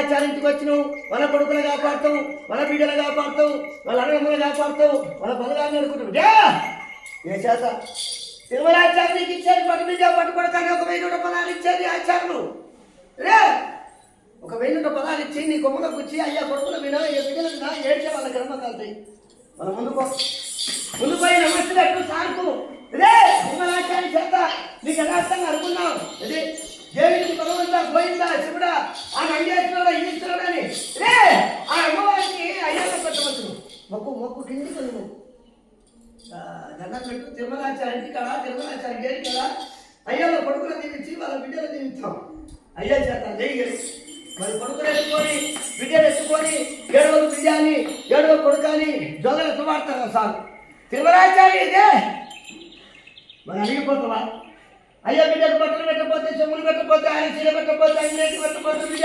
తిరుమలాచార్యంటికి వచ్చినావు, వాళ్ళ కొడుకులు కాపాడుతావు, వాళ్ళ బిడ్డలు కాపాడుతావు, వాళ్ళ అన్నదమ్ములు కాపాడుతావు, వాళ్ళ పనులు అనుకుంటావు. ఏ చేత తిరుమలాచార్యునికి ఇచ్చేది పట్టు మీద పట్టుకోవడానికి 1000 పదాలు ఇచ్చేది ఆచార్యులు రే. 1000 పదాలు ఇచ్చి నీ కొమ్మగా కూర్చి అయ్యా కొడుకులు వినా ఏ బిడ్డలు వినా ఏడ్చే వాళ్ళ కర్మ కలుతాయి. మన ముందుకు పోయి నమస్తు సార్కు రే తిరుమలాచార్య చేత నీకు యథార్థంగా అనుకున్నావు. అదే దేవుడికి భగవంతా గోయిందా శివుడా ఆ నంగేశ్వరుడా ఈశ్వరుడు అని రే ఆ అమ్మవారికి అయ్యాక పెట్టవచ్చు. మొక్కు కిందికి నువ్వు దండం పెట్టు. తిరుమలాచార్యునికి కదా తిరుమలాచార్య గేరి కదా అయ్యాలో కొడుకులు దీవించి వాళ్ళ బిడ్డలు దీవిస్తాం. అయ్యా చేత జైలు మరి కొడుకులు ఎత్తుకొని బిడ్డలు ఎత్తుకొని 7వ బిడ్డ అని 7వ కొడుకు అని దొంగలు ఎత్తుమాడతారు సార్. తిరుమలాచార్య ఇదే మరి అడిగిపోతావా? అయ్యా బిడ్డకు బట్టలు పెట్టకపోతే, చెమ్ములు పెట్టకపోతే, ఆయన చీర పెట్టకపోతే, ఆయన రేటు పెట్టకపోతే బిడ్డ